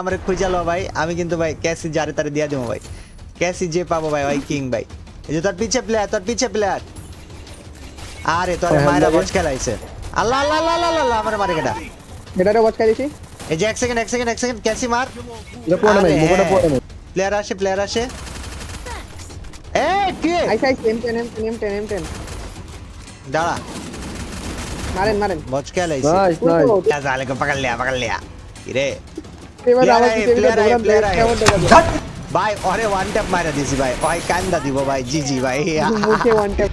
আমরা খুঁজালো ভাই আমি কিন্তু ভাই ক্যাসি জারে তারে দিয়া দেবো ভাই ক্যাসি যে পাবো ভাই ভাই কিং ভাই এই যে তোর পিছে প্লেয়ার আরে তোর মায়েরা বচ খেলাইছে আল্লাহ আল্লাহ আল্লাহ আল্লাহ আল্লাহ আমার মারে কেডা এটারে বচ খাইছি এই যে এক সেকেন্ড ক্যাসি মার এটা পড়ে নাই মুখটা পড়ে নাই প্লেয়ার আসে এ কি আইসা M10 দাঁড়া মারেন বচ খেলাইছে নাইস নাইস জালে को पकड़ लिया রে এবার আবার প্লেয়ার কেমন দেখা যায় ভাই ওরে ওয়ান ট্যাপ মারা দিছি ভাই ওই কান্দা দিব ভাই জি ভাই মুখে ওয়ান ট্যাপ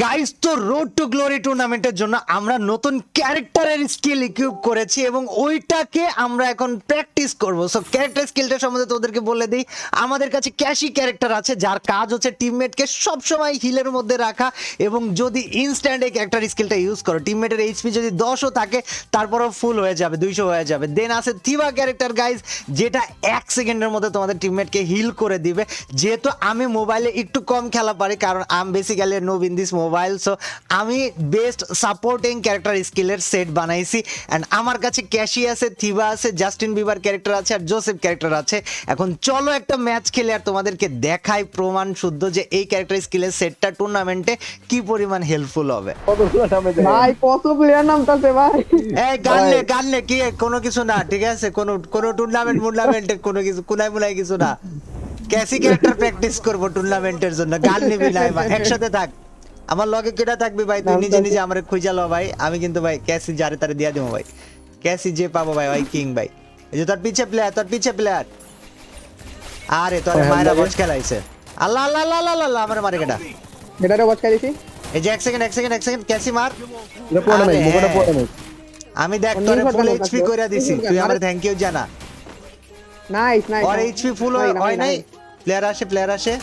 গাইস তো রোড টু গ্লোরি টুর্নামেন্টের জন্য আমরা নতুন ক্যারেক্টারের স্কিল ইকুইপ করেছি এবং ওইটাকে আমরা এখন প্র্যাকটিস করব সো ক্যারেক্টার স্কিলটা সম্বন্ধে তোদেরকে বলে দিই আমাদের কাছে ক্যাশি ক্যারেক্টার আছে যার কাজ হচ্ছে টিমমেটকে সব সময় হিলের মধ্যে রাখা এবং যদি ইনস্ট্যান্ট এই ক্যারেক্টার স্কিলটা ইউজ করো টিমমেটের এইচপি যদি 10ও থাকে তারপরও ফুল হয়ে যাবে 200 হয়ে যাবে দেন আছে থিবা ক্যারেক্টার গাইস যেটা 1 সেকেন্ডের মধ্যে তোমাদের টিমমেটকে হিল করে দিবে যেহেতু আমি মোবাইলে একটু কম খেলা পারি কারণ আমি basically no in this mobile so আমি বেস্ট সাপোর্টিং ক্যারেক্টার স্কিলের সেট বানাইছি এন্ড আমার কাছে ক্যাশি আছে থিবা আছে জাস্টিন বিবার ক্যারেক্টার আছে আর জোসেফ ক্যারেক্টার আছে এখন চলো একটা ম্যাচ খেলে আর তোমাদেরকে দেখাই প্রমাণ শুদ্ধ যে এই ক্যারেক্টার স্কিলের সেটটা টুর্নামেন্টে কি পরিমাণ হেল্পফুল হবে ভাই কত প্লেয়ার নামতাছে ভাই এই গানলে কি কোনো কিছু না ঠিক আছে কোনো টুর্নামেন্টে কোনো কিছু কোনায় মুনায় কিছু না ক্যাসি ক্যারেক্টার প্র্যাকটিস করব টুর্নামেন্টের জন্য গান নিবি নাই ভাই একসাথে থাক আমার লগে কেডা থাকবি ভাই তুই নিজে আমারে খুঁজালো ভাই আমি কিন্তু ভাই ক্যাসি জারে তারে দিয়া দেবো ভাই ক্যাসি যে পাবো ভাই ভাই কিং ভাই এই যে তোর পিছে প্লেয়ার আরে তোর মায়েরা বচ খেলাইছে আল্লাহ আল্লাহ আল্লাহ আল্লাহ আমার মারে কেডা এটারে বচ খাইছি এই যে এক সেকেন্ড ক্যাসি মার এটা পড়ে নাই মুখটা পড়ে নাই আমি দেখ তোরে ফুল এইচপি কইরা দিছি তুই আমারে থ্যাংক ইউ জানা নাইস और এইচপি ফুল হয় নাই প্লেয়ার আসে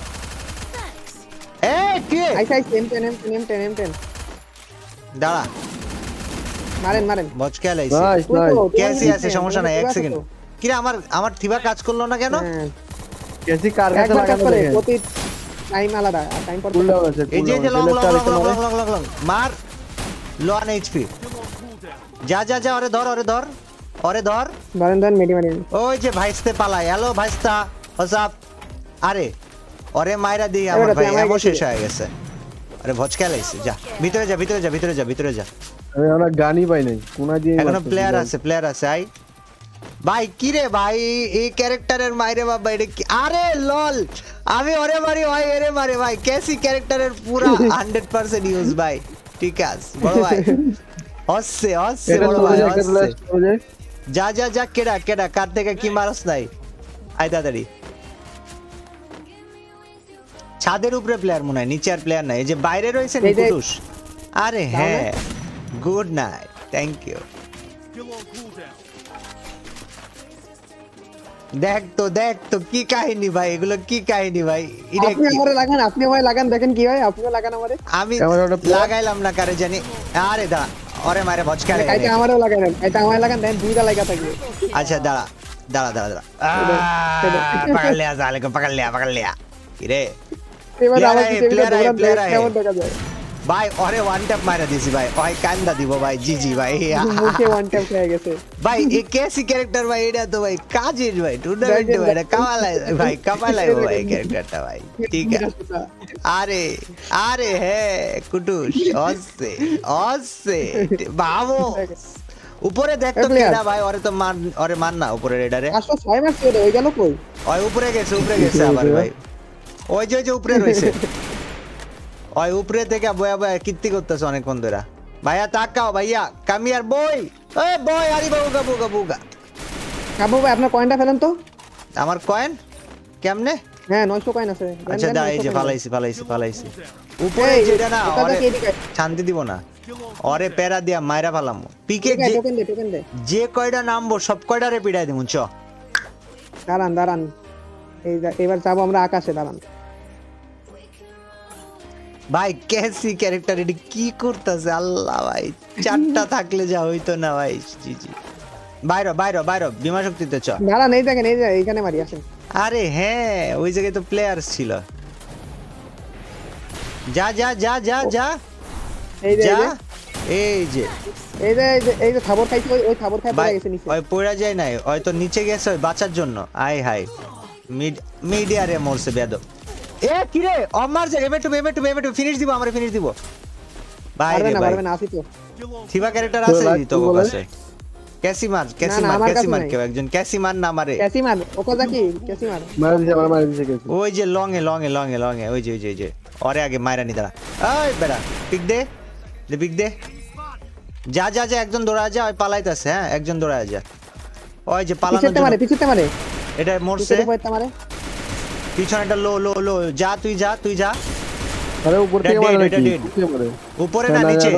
এ কি আইসা M10 দাঁড়া মারেন বচ খেলাইছে নাইস নাইস ক্যাসি আছে সমস্যা নাই 1 সেকেন্ড কি রে আমার থিবা কাজ করলো না কেন কেসি কার কাছে লাগানো দেখেন প্রতি টাইম আলাদা টাইম পর এই যে লং মার লোন এইচপি যা ওরে ধর ধরেন মেডি ওই যে ভাইস্তে পালায় হ্যালো ভাইস্তা হোয়াটসঅ্যাপ আরে ওরে মাইরা দি আমার ভাই এমন শেষ হয়ে গেছে আরে ভচ খেলাইছে যা ভিতরে যা আমি আমরা গানই পাই নাই কোনা দিয়ে এখনো প্লেয়ার আছে আই ভাই কি রে ভাই এই ক্যারেক্টারের মাইরে বাবা এটা কি আরে লল আমি ওরে মারি ভাই এরে মারে ভাই ক্যাসি ক্যারেক্টারের পুরো 100% ইউজ ভাই ঠিক আছে বড় ভাই হচ্ছে বড় ভাই যা কেডা কার থেকে কি মারস নাই আই তাড়াতাড়ি ছাদের উপরে প্লেয়ার মনে হয় নিচে আর প্লেয়ার নাই এই যে বাইরে রয়েছে নিকুটুস আরে হ্যাঁ গুড নাইট থ্যাংক ইউ দেখ তো কি কাহিনী ভাই এগুলো কি কাহিনী ভাই আপনি আমারে লাগান দেখেন কি হয় আপনিও লাগান আমারে আমি লাগাইলাম না কারে জানি আরে দাঁড়া ওরে মারে ভচকা রে এটা আমারও লাগান এটা আমারে লাগান দেন দুইটা লাগা থাকবে আচ্ছা দাঁড়া पकड़ लिया রে এবার আবার কি প্লেয়ার কেমন দেখা যায় ভাই ওরে ওয়ান ট্যাপ মারা দিছি ভাই ওই কান্দা দিব ভাই জি ভাই মুখে ওয়ান ট্যাপ হয়ে গেছে ভাই এই ক্যাসি ক্যারেক্টার ভাই এটা তো ভাই কাজের ভাই টুর্নামেন্টে ভাই এটা কামালাই ভাই ক্যারেক্টারটা ভাই ঠিক আছে আরে হ্যাঁ কুটুস অসে বাবু উপরে দেখ তো কেডা ভাই ওরে মান না উপরে রেডারে 506 ম্যাচ করে হই গেল কই ওই উপরে গেছে আবার ভাই ওই যে উপরে রইছে ওই উপরে থেকে বয়া কীর্তি করতেছে অনেকক্ষণ ধরে ভাইয়া তাকাও ভাইয়া কামিয়ার বই বই আরি বাবুগা কাবু ভাই আপনার কয়েনটা ফেলেন তো আমার কয়েন কেমনে হ্যাঁ 900 কয়েন আছে আচ্ছা দা এই যে ফালাইছি উপরে যেটা না শান্তি দিব না ওরে প্যারা দিয়া মাইরা ফালাম পিকে টোকেন দে যে কয়টা নামবো সব কয়টারে পিড়াই দিমু চ দাঁড়ান এবার যাবো আমরা আকাশে দাঁড়ান ভাই ক্যাসি ক্যারেক্টার এটা কি করতেছে আল্লাহ ভাই চারটা থাকলে যা হইতো না ভাই জি বাইরে বিমা শক্তিতে চ দাঁড়ান এই দেখেন এই যে এইখানে মারি আসেন আরে হ্যাঁ ওই জায়গায় তো প্লেয়ার ছিল যা এই যে এই যে এই যে থাবর খাইছে, ওই থাবর খাই পড়ে গেছে নিচে। ওই পড়া যায় নাই, ওই তো নিচে গেছে ওই বাঁচার জন্য। আই হাই মিডিয়ারে মরছে বেদব। এ কি রে অমার যে এবেটু ফিনিশ দিব, আমারে ফিনিশ দিব ভাই রে ভাই। পারবে না, আসি তো। থিবা ক্যারেক্টার আছে তো কাছে। ক্যাসি মার কেউ একজন ক্যাসি মার না মারে। ক্যাসি মার, ওকা কি ক্যাসি মার। মারা দিছে কেসি। ওই যে লং এ ওই যে ওরে আগে মাইরা নি দাঁড়া। ওই বেড়া পিক দে যা একজন দৌড়া যা, ওই পালাইতাছে। হ্যাঁ একজন দৌড়া যা, ওই যে পালানোর জন্য। পিছতে মারে এটা মরছে, পিছতে মারে। পিছনেটা লো যা তুই যা। আরে উপর থেকে মারে নাকি? উপরে না নিচে,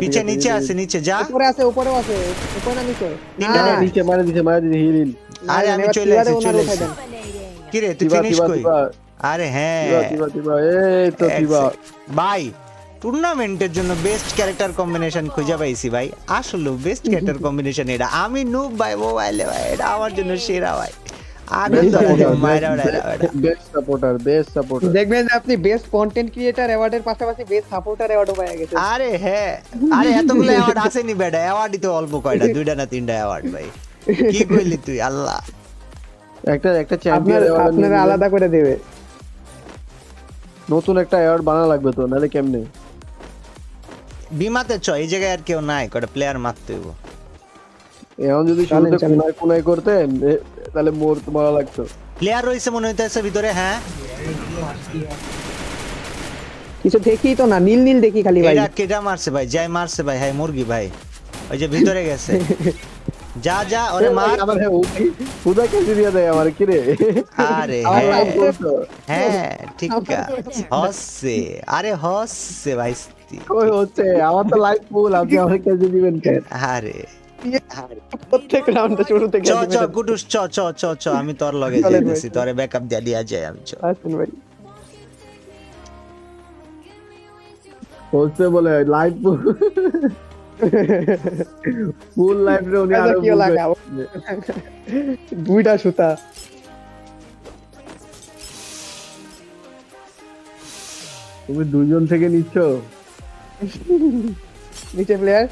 পিছে নিচে আছে, নিচে যা। উপরে আছে, উপরেও আছে, উপরে না নিচে? নিচে মারে দিছে হিল। আরে আমি চলে আসি। কি রে তুই ফিনিশ কই? আরে হ্যাঁ এই তো দিবা ভাই, টুর্নামেন্টের জন্য বেস্ট ক্যারেক্টার কম্বিনেশন খুঁজে পাইছি ভাই। আসলে বেস্ট ক্যারেক্টার কম্বিনেশন এটা। আমি নুব ভাই মোবাইলে ভাই, এটা আমার জন্য সেরা ভাই। বেস্ট সাপোর্টার দেখবেন যে আপনি বেস্ট কন্টেন্ট ক্রিয়েটর অ্যাওয়ার্ডের পাশাপাশি বেস্ট সাপোর্টার অ্যাওয়ার্ডও পেয়ে গেছেন। আরে হ্যাঁ, আরে এতগুলো অ্যাওয়ার্ড আসেনি বেটা, অ্যাওয়ার্ডই তো অল্প কয়টা, 2টা না 3টা অ্যাওয়ার্ড ভাই। কি কইলি তুই? আল্লাহ একটা চ্যাম্পিয়ন আপনারা আলাদা করে দেবে। নতুন একটা অ্যাওয়ার্ড বানানো লাগবে তো, নালে কেমনে? বিমাতে চ, এই জায়গায় আর কেউ নাই, কয়টা প্লেয়ার মারতে হইব। এখন যদি শুরুতে কোনায় করতেন তাহলে মারা লাগতো। প্লেয়ার রইছে মনে হইতেছে ভিতরে। হ্যাঁ কিছু দেখি তো না, নীল দেখি খালি ভাই। এটা কেডা মারছে ভাই? যাই মারছে ভাই। হ্যাঁ মুরগি ভাই, ওই যে ভিতরে গেছে। যা ওরে মার। আবার হুদা কেসি দিয়া দেয় আমার, কি রে? আরে হ্যাঁ ঠিক আছে, হচ্ছে আরে হচ্ছে ভাই। কই হচ্ছে? আমার তো লাইফ ফুল, আপনি আমাকে কেসি দিবেন কেন? আরে প্রত্যেক রাউন্ডে শুরু থেকে চ গুটুস চ আমি তোর লগে যাইতেছি, তোরে ব্যাকআপ দিয়া যায়। আমি চ আসুন ভাই। হচ্ছে বলে লাইফ ফুল লাইফ রে উনি আরো কি লাগে দুইটা সুতা। তুমি দুইজন থেকে নিচ্ছ? নিচে প্লেয়ার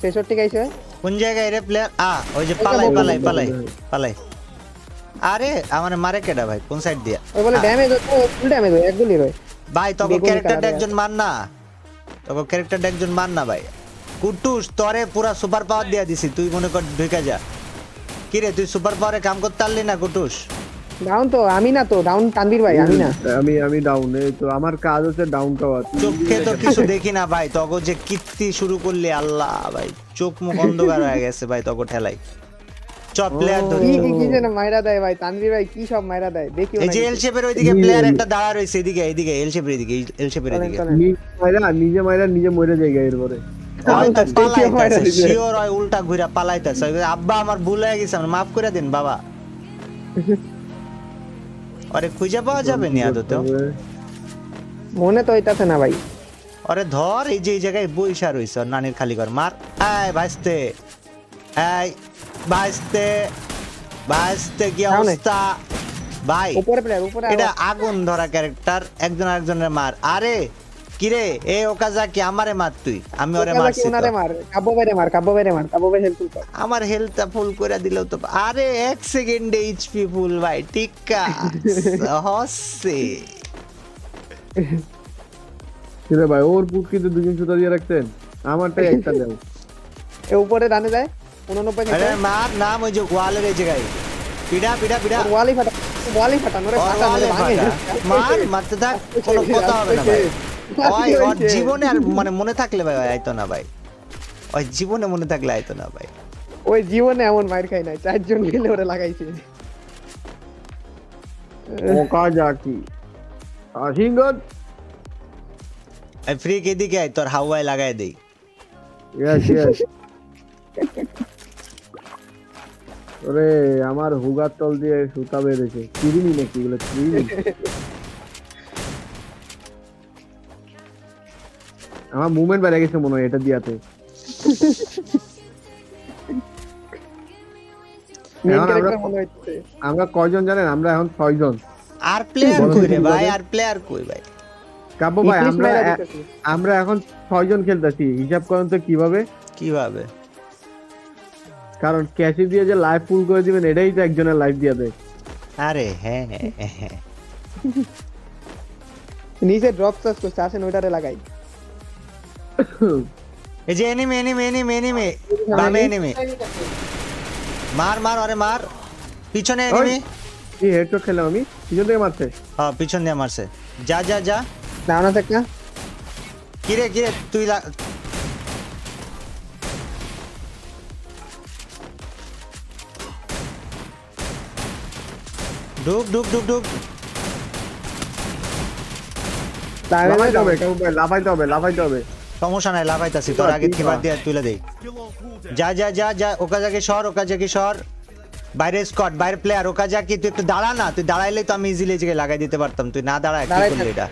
66 গাইছে। কোন জায়গায় রে প্লেয়ার? ওই যে পালাই। আরে আমারে মারে কেডা ভাই? কোন সাইড দিয়া? ওই বলে ড্যামেজ হচ্ছে, ফুল ড্যামেজ হয়, এক গুলি হয় ভাই। তোকে ক্যারেক্টারটা একজন মার না ভাই। কুটুস তোরে পুরা সুপার পাওয়ার দিয়া দিছি, তুই মনে কর ঢুকা যা। কি রে তুই সুপার পাওয়ারে কাম করতে পারলি না কুটুস? ডাউন তো আমি না, তো ডাউন তানভীর ভাই, আমি না। আমি ডাউন। এই তো আমার কাজ হচ্ছে ডাউন টাওয়ার। চোখে তো কিছু দেখি না ভাই, তগো যে কীর্তি শুরু করলি আল্লাহ ভাই, চোখ মুখ অন্ধকার হয়ে গেছে ভাই তগো ঠেলাই। চপ প্লেয়ার ধরে কি যেন মাইরা দেয় ভাই তানভীর ভাই, কি সব মাইরা দেয় দেখি। এই যে এল শেপের ওইদিকে প্লেয়ার একটা দাঁড়া রইছে, এদিকে এল শেপের এদিকে, নিজে মরে যায় এরপরে। শিওর হয় উল্টা ঘুরা পালাইতেছে। আব্বা আমার ভুল হয়ে গেছে, মাফ করে দিন বাবা। আরে খুঁজে পাওয়া যাবে নি আদতে, মনে তো হইতাছে না ভাই। আরে ধর এই যে এই জায়গায় বইসা রইছে, নানির খালি ঘর মার। ভাইস্তে কি অবস্থা ভাই? উপরে এটা আগুন ধরা ক্যারেক্টার, একজন আরেকজনের মার। আরে কিরে এ ওকাজা কি আমারে মার তুই? আমি ওরে মারছি তো। কাব্য ভাই হেল্প কর। আমার হেলথটা ফুল করে দিলেও তো। আরে 1 সেকেন্ডে এইচপি ফুল ভাই, টিক্কা হচ্ছে। কিরে ভাই ওর বুক কিন্তু দুজন সুতা দিয়ে রাখতেন, আমারটাই একটা দাও। এ উপরে ডানে যায় 89। আরে মার নাম ওই যে ওয়ালের এই জায়গায় পিড়া ওয়ালি ফাটানো রে, ফাটানো ভাঙে। মারতে থাক, কোনো কথা হবে না ভাই। ওই জীবনে আর মানে মনে থাকলে ভাই আইতো না ভাই, ওই জীবনে মনে থাকলে আইতো না ভাই। ওই জীবনে এমন মার খাই নাই, 4 জন মিলে ওরে লাগাইছে। ওকাজাকি আশিঙ্গন এই ফ্রিক এদিকে আয়, তোর হাওয়ায় লাগাই দেই। ইয়েস ওরে আমার হুগার তল দিয়ে সুতা বেরিয়েছে, চিরিনি নাকি এগুলো? চিরিনি। আমার মুভমেন্ট বেড়ে গেছে মনে হয় এটা দিয়াতে। আমরা কয়জন জানেন? আমরা এখন 6 জন। আর প্লেয়ার কই রে ভাই? আর প্লেয়ার কই ভাই? কাব্য ভাই English আমরা মেরা দিতেছি। আমরা এখন 6 জন খেলতেছি, হিসাব করেন তো কিভাবে? কিভাবে? কারণ ক্যাশি দিয়ে যে লাইভ ফুল করে দিবেন এটাই তো একজনের লাইভ দিয়ে দেয়। আরে হ্যাঁ, নিচে ড্রপ সার্চ করছে, আসেন ওইটারে লাগাই। এই যে এনিমি বামে এনিমি, মার মার, আরে মার, পিছনে এনিমি। কি হেডশট খেলাম আমি, পিছন থেকে মারছে। হ্যাঁ পিছন দিয়ে মারছে। যা যা যা। ডাউন আছে একটা। কিরে তুই ঢুক ঢুক ঢুক ঢুক। লাফাইতে হবে কাব্য ভাই, লাফাইতে হবে। সমস্যা নাই, লাফাইতাছি, তোর আগে থেকে বাদ দিয়ে তুলে দেই। যা যা যা যা, ওকা জায়গায় সর। বাইরে স্কট, বাইরে প্লেয়ার, ওকা যা কি তুই একটু দাঁড়া না, তুই দাঁড়াইলে তো আমি ইজিলি জায়গায় লাগাই দিতে পারতাম, তুই না দাঁড়া কি করলি এটা?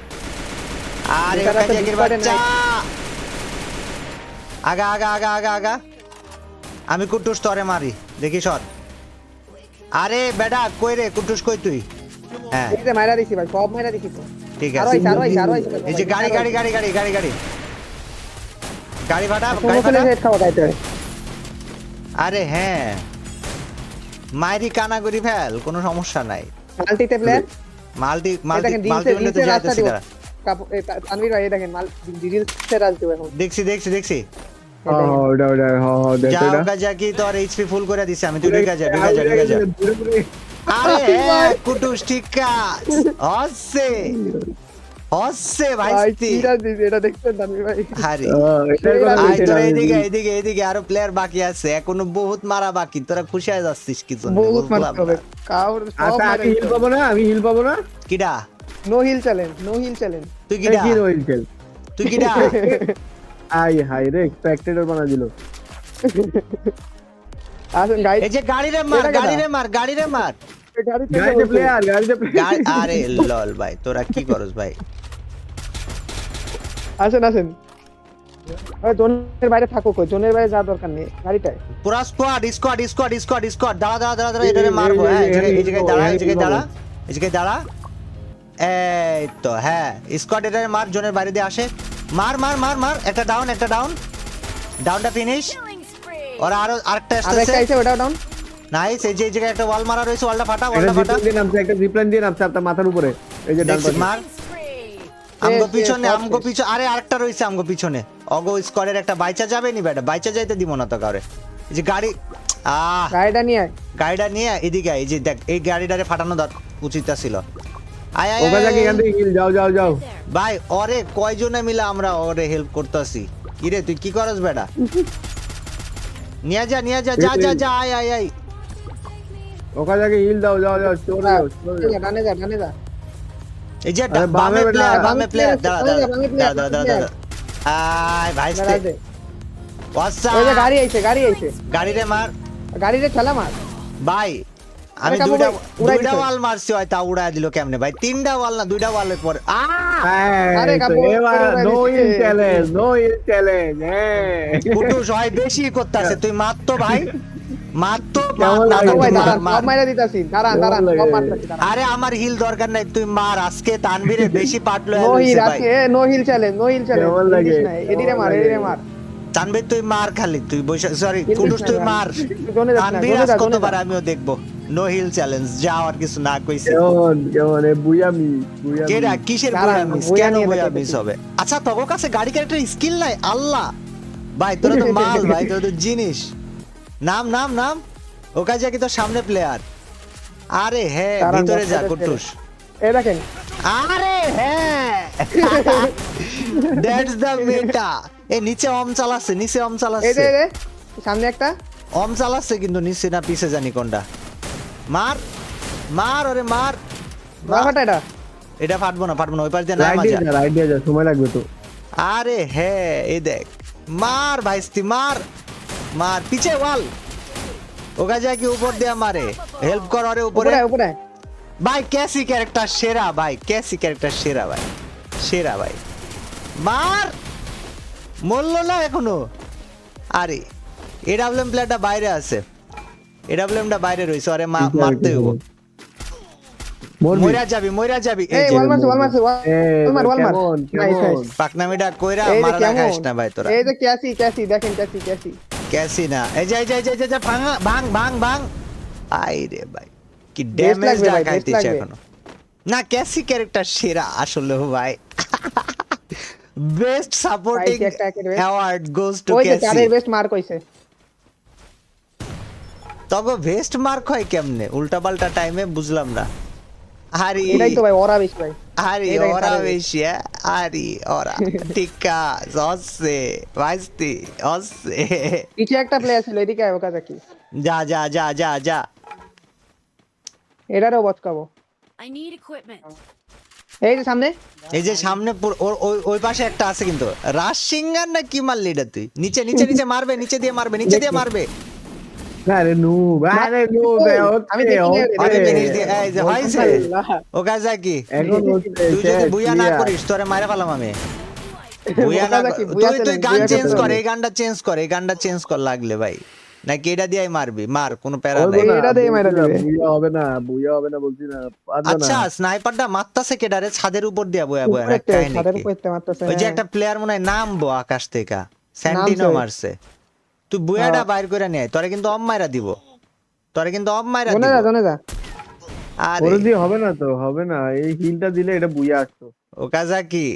আরে ওকা জায়গার বাচ্চা, আগা। আমি কুটুস তরে মারি, দেখি সর। আরে বেডা কই রে কুটুস, কই তুই? হ্যাঁ এই যে মাইরা দিছি ভাই, সব মাইরা দিছি তো। ঠিক আরো আছে। আইছে। এই যে গাড়ি ভাড়া। হেড খাওয়া গাইতে। আরে হ্যাঁ, মাইরি কানাগরি ফেল, কোনো সমস্যা নাই। মাল্টিতে প্লেয়ার। মাল্টি দেখেন হলে তো যাইতেছি দাঁড়া। তানভীর ভাই দেখেন মাল ডিটেইলসে রাজ দিও এখন। দেখছি। ওটা যা দেখো ওকা যা কি তোর এইচপি ফুল করে দিছি আমি, তুই ঢুকে যা। আরে হ্যাঁ কুটুস, ঠিক কাজ হচ্ছে ভাই। এটা দেখছেন তানভীর ভাই? আরে এটার কথা আয় তোরা বলছিলাম। এদিকে আরো প্লেয়ার বাকি আছে, এখনো বহুত মারা বাকি, তোরা খুশি হয়ে যাচ্ছিস কি জন্য? বহুত বুঝলাম মারতে হবে। না। কাউর সব আচ্ছা আমি হিল পাবো না। কিডা নো হিল চ্যালেঞ্জ। তুই এই কিডা কি রইল খেল। তুই কিডা? আই হাই রে, স্পেক্টেটর বানা দিল। আসেন গাইড। এই যে গাড়িরে মার। গাড়িতে প্লেয়ার। আরে লল ভাই, তোরা কি করস ভাই? আসেন ওই জোনের বাইরে থাকো, কই জোনের বাইরে যাওয়ার দরকার নেই গাড়িটায়। পুরা স্কোয়াড দাঁড়া এটারে মারবো। হ্যাঁ এই জায়গায় দাঁড়া। এই তো হ্যাঁ, স্কোয়াড এটারে মার, জোনের বাইরে দিয়ে আসে। মার। একটা ডাউনটা ফিনিশ। ওরা আরেকটা আসছে। আইছে ওটাও ডাউন। নাইস। এই যে জায়গায় একটা ওয়াল মারা রয়েছে, ওয়ালটা ফাটা। একটা জিপলাইন দিয়ে নামছে আপনার মাথার উপরে। এই যে ডান পাশে। মার। আমগো পিছনে। আরে আরেকটা রয়েছে আমগো পিছনে। অগো স্কোয়াডের একটা বাইচা যাবে নি বেটা, বাইচা যাইতে দিব না তো কাউরে। এই যে গাড়ি, গাড়িটা নিয়ে এদিকে আয়। এই যে দেখ, এই গাড়িটারে ফাটানো উচিত ছিল। আয় ওকা যাকে এখান থেকে হিল যাও। ভাই ওরে কয়জনে মিলে আমরা ওরে হেল্প করতেছি। কিরে তুই কি করস বেটা? নিয়ে যা যা। আয়। ওকা যাকে হিল দাও চলে যাও। ডানে যা। এই যে আরে বামে বামে প্লেয়ার, দাঁড়া। দাঁড়া। আয় ভাই ওই যে গাড়ি আইছে। গাড়িরে মার। গাড়িতে ঠেলা মার ভাই আমি আরে কাবু ভাই, উড়াই দুইটা দিছে। ওয়াল মারছি, হয়তো উড়ায় দিল কেমনে ভাই? তিনটা ওয়াল না, দুইটা ওয়ালের পরে আরে কাপড় নো হিল চ্যালেঞ্জ। কুটুস হয় বেশি করতেছে। তুই মার তো ভাই, মার তো। কেমন না, লাগে? তুই ভাই মার, দাঁড়ান, মার। সব মাইরা দিতাছি। দাঁড়ান সব মারতাছি। আরে আমার হিল দরকার নাই, তুই মার। আজকে তানভীরে বেশি পাটলো নো হিল ভাই। আছে, নো হিল চ্যালেঞ্জ। কেমন লাগে? এদিরে মার। তানভীর তুই মার, খালি তুই সরি হিল কুটুস দিস তুই না, মার। জোনে যাস না, তানভীর জোনে আজ যা, কত জোনে যা। বার আমিও দেখবো। নো হিল চ্যালেঞ্জ, যাও আর কিছু না কইছি। কেমন বুয়ামি কেডা কিসের দাঁড়ান, বইয়া মিস? বইয়া কেন নিয়ে বইয়া দেখো মিস দেখি। হবে? আচ্ছা তোর কাছে গাড়ি ক্যারেক্টার স্কিল নাই? আল্লাহ ভাই, তোরা তো মাল ভাই, তোরা তো জিনিস। নাম ওকা যা কি তোর সামনে প্লেয়ার। আরে হ্যাঁ, দাঁড়ান, ভিতরে যা দশ কুটুস। এই দেখেন আরে হ্যাঁ, দ্যাটস দ্য মেটা। নিচে অম চালাচ্ছে। এই যে সামনে একটা অম চালাচ্ছে, কিন্তু নিচে না পিছে জানি কোনটা। মার ওরে মার। রাখাটা এটা ফাটবো না, ওই পাশ দিয়ে নামা যা। রাইট দিয়ে যা, সময় লাগবে তো। আরে হ্যাঁ, এই দেখ, মার ভাইস্তি, মার পিছে ওয়াল। ওকা যায় কি উপর দিয়ে মারে, হেল্প কর ওরে উপরে। ভাই ক্যাসি ক্যারেক্টার সেরা ভাই, সেরা ভাই। মার, মরলো না এখনো। আরে এডাব্লিউএম প্লেয়ারটা বাইরে আছে, এডাব্লিউএমটা বাইরে রয়েছে, আরে মারতে হইব। মইরা যাবি এই এই যে ওয়াল মারছে ওয়াল মারছে ওয়াল মার কেমন নাইস কেমন নাইস পাকনামিটা কইরা এই যে মারা কেমন খাইস না ভাই তোরা এই যে ক্যাসি দেখেন ক্যাসি ক্যাসি না এই যে ভাং আই রে ভাই কি Best ড্যামেজ লাগবে ভাই, best দেখাইতেছে লাগবে। এখনো না ক্যাসি ক্যারেক্টার সেরা আসলে ভাই বেস্ট সাপোর্টিং ভাই, একটা একের best। অ্যাওয়ার্ড গোস টু ওই যে ক্যাসি চারের বেস্ট মার্ক হইছে তবে ভেস্ট মার্ক হয় কেমনে উল্টাপাল্টা টাইমে বুঝলাম না আরে এটাই তো ভাই ওরা বেশি ভাই আরে এটাই ওরা পারবে। বেশি আরে ওরা টিকা জসে ভাইস্তি অসে পিছে একটা প্লেয়ার ছিল এদিকে আয় ওকাজাকি যা এটারও বচকাবো I need equipment. এই যে সামনে এই যে সামনে ওই পাশে একটা আছে কিন্তু রাশ সিঙ্গার না কি মারলি এটা তুই নিচে মারবে নিচে দিয়ে মারবে আরে নুব আমি ওকে দেখিনি, আরে এই, ফিনিশ দিয়ে এই যে হইছে আল্লাহ। ও কাজা কি এখন হচ্ছে তুই যদি শেষ, বুইয়া না clear। করিস তোরে মাইরা ফেলাম আমি বুইয়া না ওকাজাকি, বুইয়া তুই challenge, গান বুইয়া চেঞ্জ challenge। কর এই গানটা চেঞ্জ কর লাগলে ভাই নাকি এটা দিয়েই মারবি মার কোনো প্যারা বলবো নাই না, এটা দিয়ে মাইরা দিবে। বুইয়া হবে না বলছি না পারবে আচ্ছা না স্নাইপারটা মারতাছে কেডারে ছাদের উপর দিয়া বয়া বয়া উপরে একটা ছাদের নাকি উপর একটা মারতেছে ওই যে একটা প্লেয়ার মনে হয় নামবো আকাশ থেকে স্যান্টিনো নামছে। মারছে তুই বুয়াটা বাইর করে নিয়ে তোরে কিন্তু অফ মাইরা দিব জনে যা আরে ওরে দিয়ে হবে না তো হবে না এই হিলটা দিলে এটা বুইয়া আসতো ওকাজাকি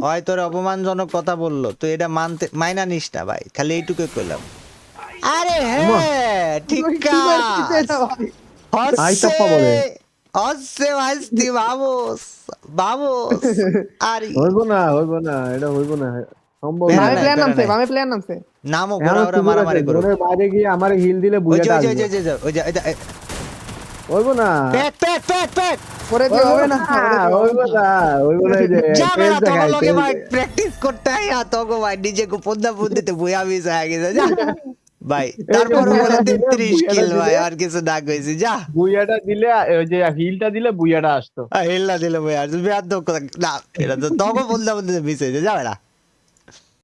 হয় তোর অপমানজনক কথা বললো তুই এটা মাইনা নিস না ভাই খালি এইটুকুই কইলাম আরে হ্যাঁ ঠিক কি করছিস এটা ভাই? আই চাপ্পা বলে। অসে ভাইস্তি বাবুস আরে হইব না এটা হইব না সম্ভব প্যারা না নাই, বামে প্লেয়ার নামছে নামও এখন ঘোরা সুযোগ মারামারি আছে, করো জোনের বাইরে গিয়ে আমার হিল দিলে ওই বুইয়াটা যে আসবে হইব না পেট পরে দিয়ে হবে না হইব না এই যে যাবে না পেজ তোমার দেখাই, লগে পেজ ভাই দেখাই। প্র্যাকটিস করতে হয় আর তোকে ভাই নিজেকে পদ্মা পদ্ধিতে বইয়া মিস হয়ে গেছে যা ভাই তারপর বলে 33 কিল ভাই আর কিছু না কইছি যা বুইয়াটা দিলে ওই যে হিলটা দিলে বুইয়াটা আসতো হেল্লা দিলে ভাই আর বেয়াদ না এটা তো তোকে পদ্মা পদ্ধিতে মিস হয়েছে যাবে না